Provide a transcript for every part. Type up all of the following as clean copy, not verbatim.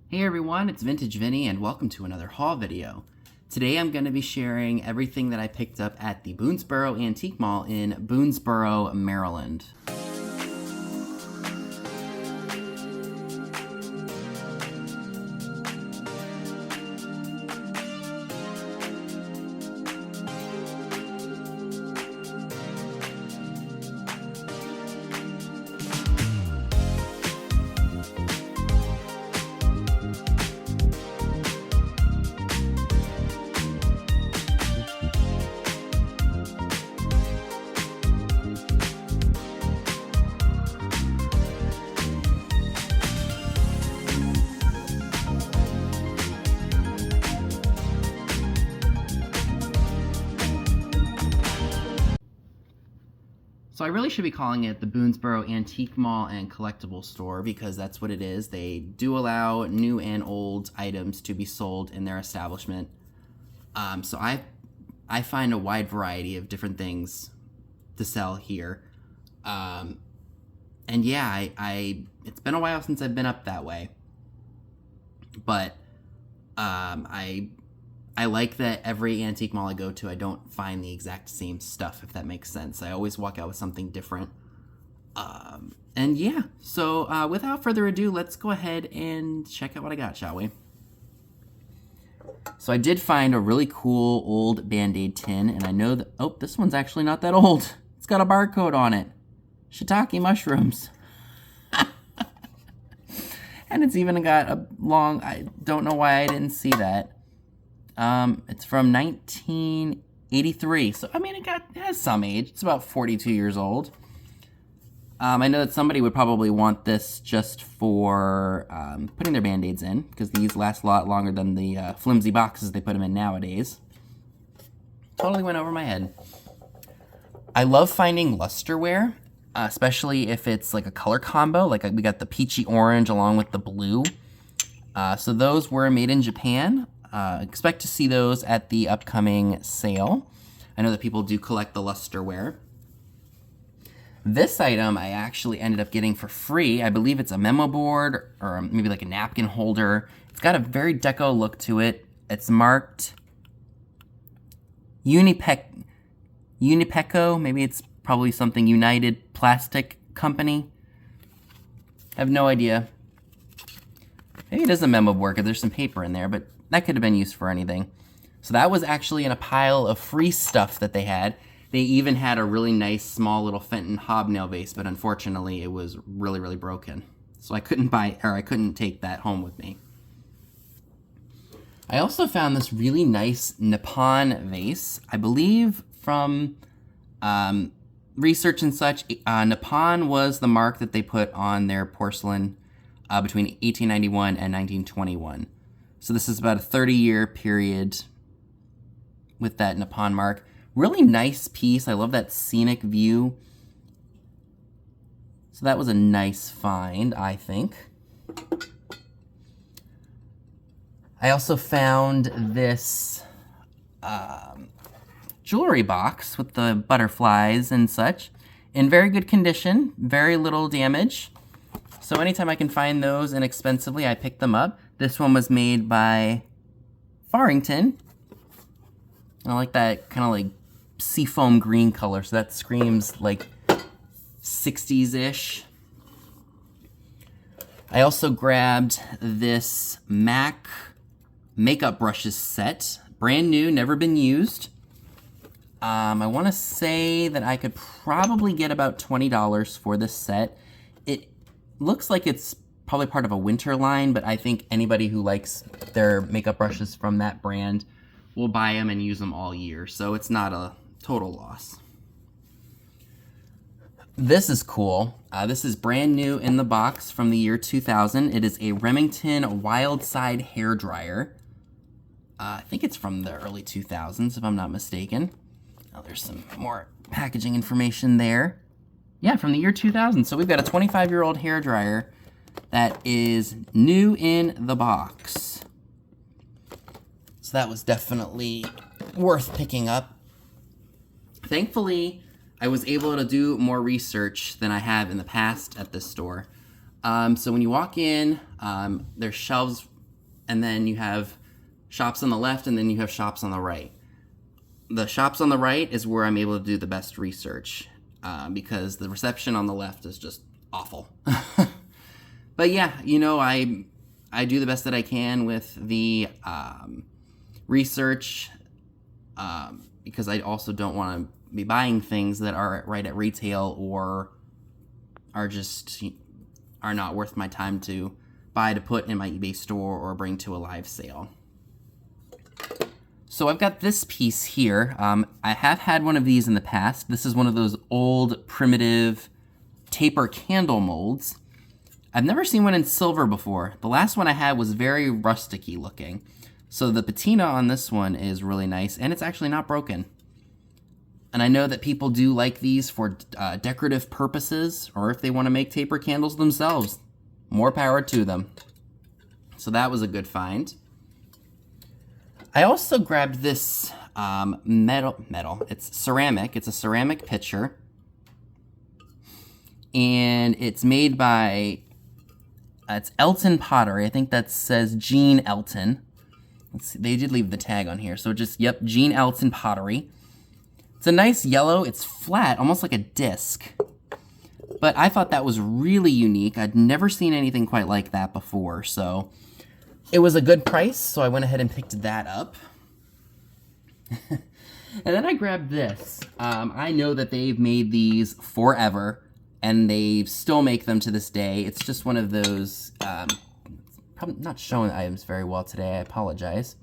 Hey everyone, it's Vintage Vinny and welcome to another haul video. Today I'm going to be sharing everything that I picked up at the Boonesboro Antique Mall in Boonesboro, Maryland. So I really should be calling it the Boonesboro Antique Mall and Collectible Store because that's what it is. They do allow new and old items to be sold in their establishment. So I find a wide variety of different things to sell here. And yeah, it's been a while since I've been up that way. But I like that every antique mall I go to, I don't find the exact same stuff, if that makes sense. I always walk out with something different. And yeah, so without further ado, let's go ahead and check out what I got, shall we? So I did find a really cool old Band-Aid tin, and I know that, oh, this one's actually not that old. It's got a barcode on it. Shiitake mushrooms. And it's even got a long, I don't know why I didn't see that. It's from 1983, so I mean it has some age. It's about 42 years old. I know that somebody would probably want this just for putting their Band-Aids in, because these last a lot longer than the flimsy boxes they put them in nowadays. Totally went over my head. I love finding lusterware, especially if it's like a color combo. Like we got the peachy orange along with the blue. So those were made in Japan. Expect to see those at the upcoming sale. I know that people do collect the lusterware. This item I actually ended up getting for free. I believe it's a memo board or maybe like a napkin holder. It's got a very deco look to it. It's marked Unipeco. Maybe it's probably something United Plastic Company. I have no idea. Maybe it is a memo board because there's some paper in there, but that could have been used for anything. So that was actually in a pile of free stuff that they had. They even had a really nice small little Fenton hobnail vase, but unfortunately it was really, really broken. So I couldn't take that home with me. I also found this really nice Nippon vase. I believe from research and such, Nippon was the mark that they put on their porcelain between 1891 and 1921. So this is about a 30-year period with that Nippon mark. Really nice piece. I love that scenic view. So that was a nice find, I think. I also found this jewelry box with the butterflies and such in very good condition, very little damage. So anytime I can find those inexpensively, I pick them up. This one was made by Farrington. I like that kind of like seafoam green color, so that screams like 60s-ish. I also grabbed this MAC makeup brushes set. Brand new, never been used. I want to say that I could probably get about $20 for this set. It looks like it's probably part of a winter line, but I think anybody who likes their makeup brushes from that brand will buy them and use them all year, so it's not a total loss. This is cool. This is brand new in the box from the year 2000. It is a Remington Wildside hair dryer. I think it's from the early 2000s, if I'm not mistaken. Oh, there's some more packaging information there. Yeah, from the year 2000. So we've got a 25-year-old hair dryer that is new in the box. So that was definitely worth picking up. Thankfully, I was able to do more research than I have in the past at this store. So when you walk in, there's shelves and then you have shops on the left, and then you have shops on the right. The shops on the right is where I'm able to do the best research, because the reception on the left is just awful. But yeah, you know, I do the best that I can with the research, because I also don't want to be buying things that are right at retail or are not worth my time to buy to put in my eBay store or bring to a live sale. So I've got this piece here. I have had one of these in the past. This is one of those old primitive taper candle molds. I've never seen one in silver before. The last one I had was very rusticy looking. So the patina on this one is really nice, and it's actually not broken. And I know that people do like these for decorative purposes, or if they want to make taper candles themselves. More power to them. So that was a good find. I also grabbed this metal. It's ceramic. It's a ceramic pitcher. And it's made by, it's Elton Pottery. I think that says Gene Elton. Let's see, they did leave the tag on here. So just, yep, Gene Elton Pottery. It's a nice yellow. It's flat, almost like a disc. But I thought that was really unique. I'd never seen anything quite like that before. So it was a good price, so I went ahead and picked that up. And then I grabbed this. I know that they've made these forever, and they still make them to this day. It's just one of those, probably not showing items very well today, I apologize.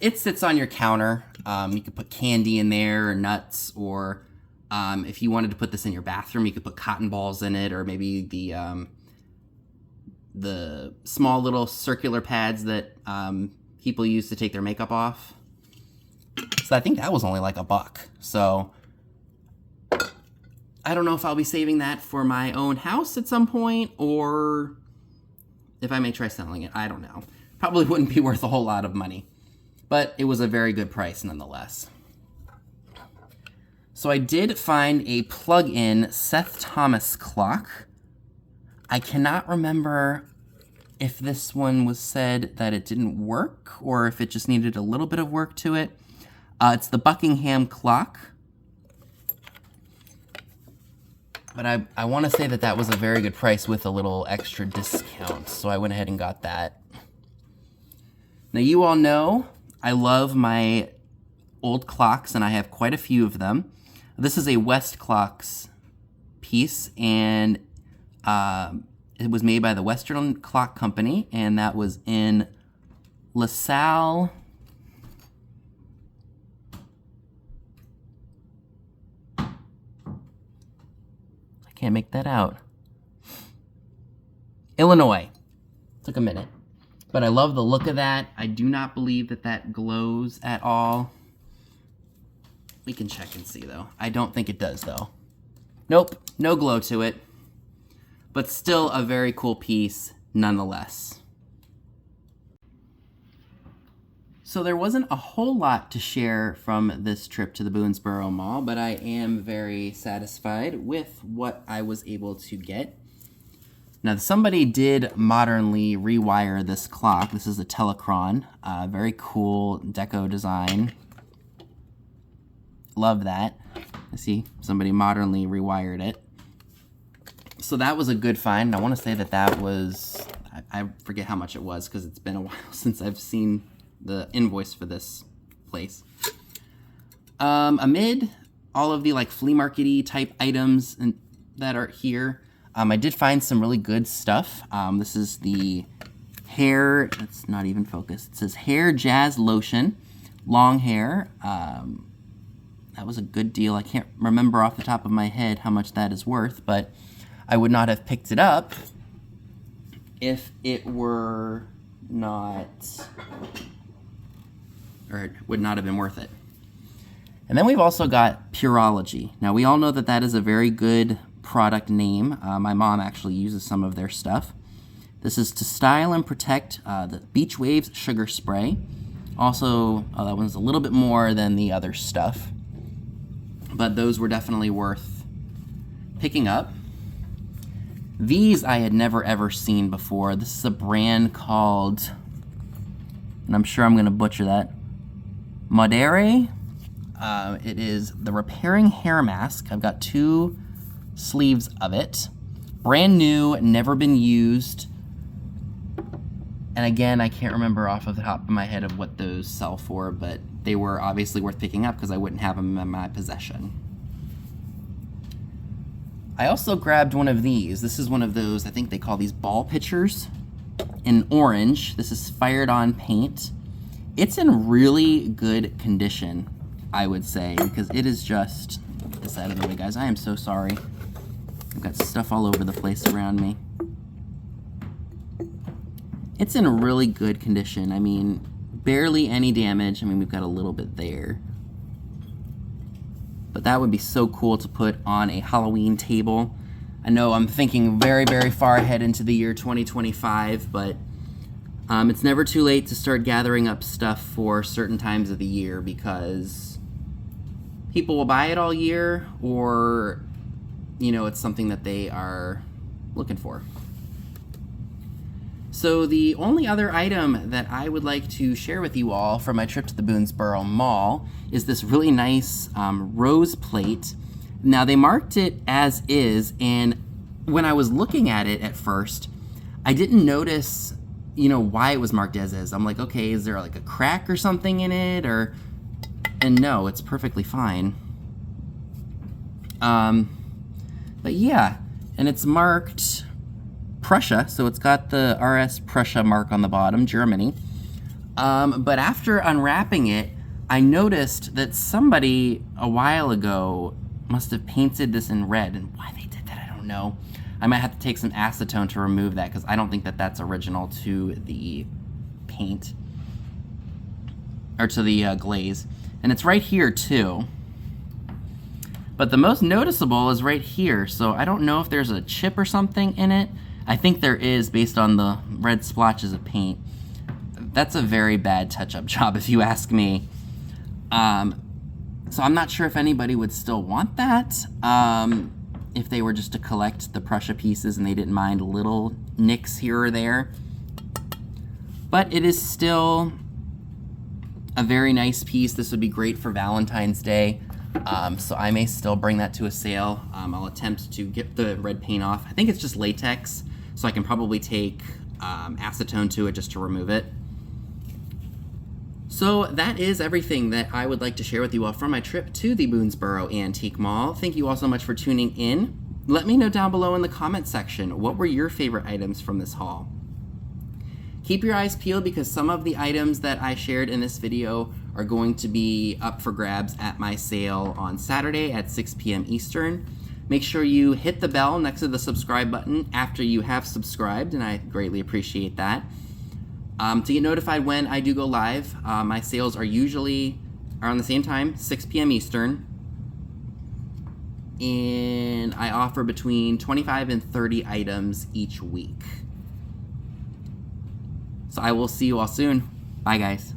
It sits on your counter. You could put candy in there, or nuts, or if you wanted to put this in your bathroom, you could put cotton balls in it, or maybe the small little circular pads that people use to take their makeup off. So I think that was only like $1. So I don't know if I'll be saving that for my own house at some point, or if I may try selling it. I don't know. Probably wouldn't be worth a whole lot of money, but it was a very good price nonetheless. So I did find a plug-in Seth Thomas clock. I cannot remember if this one was said that it didn't work or if it just needed a little bit of work to it. It's the Buckingham clock. But I want to say that that was a very good price with a little extra discount, so I went ahead and got that. Now you all know I love my old clocks, and I have quite a few of them. This is a West Clocks piece, and it was made by the Western Clock Company, and that was in LaSalle. I can't make that out. Illinois. Took a minute. But I love the look of that. I do not believe that that glows at all. We can check and see, though. I don't think it does, though. Nope, no glow to it. But still a very cool piece, nonetheless. So there wasn't a whole lot to share from this trip to the Boonesboro Mall, but I am very satisfied with what I was able to get. Now, somebody did modernly rewire this clock. This is a Telechron. Very cool deco design. Love that. I see somebody modernly rewired it. So that was a good find. I want to say that that was, I forget how much it was because it's been a while since I've seen the invoice for this place. Amid all of the like flea market-y type items that are here, I did find some really good stuff. This is the hair, it's not even focused. It says Hair Jazz Lotion, long hair. That was a good deal. I can't remember off the top of my head how much that is worth, but I would not have picked it up if it were not, or it would not have been worth it. And then we've also got Pureology. Now, we all know that that is a very good product name. My mom actually uses some of their stuff. This is to style and protect the Beach Waves Sugar Spray. Also, that one's a little bit more than the other stuff, but those were definitely worth picking up. These I had never ever seen before. This is a brand called and I'm sure I'm going to butcher that. Modere. It is the repairing hair mask. I've got 2 sleeves of it. Brand new, never been used. And again, I can't remember off of the top of my head of what those sell for, but they were obviously worth picking up because I wouldn't have them in my possession. I also grabbed one of these. This is one of those, I think they call these ball pitchers in orange. This is fired on paint. It's in really good condition, I would say, because it is just, get this out of the way, guys. I am so sorry. I've got stuff all over the place around me. It's in really good condition. I mean, barely any damage. I mean, we've got a little bit there. But that would be so cool to put on a Halloween table. I know I'm thinking very, very far ahead into the year 2025, but it's never too late to start gathering up stuff for certain times of the year because people will buy it all year, or, you know, it's something that they are looking for. So the only other item that I would like to share with you all from my trip to the Boonesboro Mall is this really nice rose plate. Now they marked it as is, and when I was looking at it at first, I didn't notice, you know, why it was marked as is. I'm like, okay, is there like a crack or something in it, or? And no, it's perfectly fine. But yeah, and it's marked Prussia, so it's got the RS Prussia mark on the bottom, Germany. But after unwrapping it, I noticed that somebody a while ago must have painted this in red, and why they did that, I don't know. I might have to take some acetone to remove that because I don't think that that's original to the paint, or to the glaze. And it's right here too. But the most noticeable is right here, so I don't know if there's a chip or something in it. I think there is based on the red splotches of paint. That's a very bad touch-up job if you ask me. So I'm not sure if anybody would still want that. If they were just to collect the Prussia pieces and they didn't mind little nicks here or there. But it is still a very nice piece. This would be great for Valentine's Day. So I may still bring that to a sale. I'll attempt to get the red paint off. I think it's just latex, so I can probably take acetone to it just to remove it. So that is everything that I would like to share with you all from my trip to the Boonesboro Antique Mall. Thank you all so much for tuning in. Let me know down below in the comment section, what were your favorite items from this haul? Keep your eyes peeled because some of the items that I shared in this video are going to be up for grabs at my sale on Saturday at 6 p.m. Eastern. Make sure you hit the bell next to the subscribe button after you have subscribed, and I greatly appreciate that. To get notified when I do go live, my sales are usually around the same time, 6 p.m. Eastern. And I offer between 25 and 30 items each week. So I will see you all soon. Bye, guys.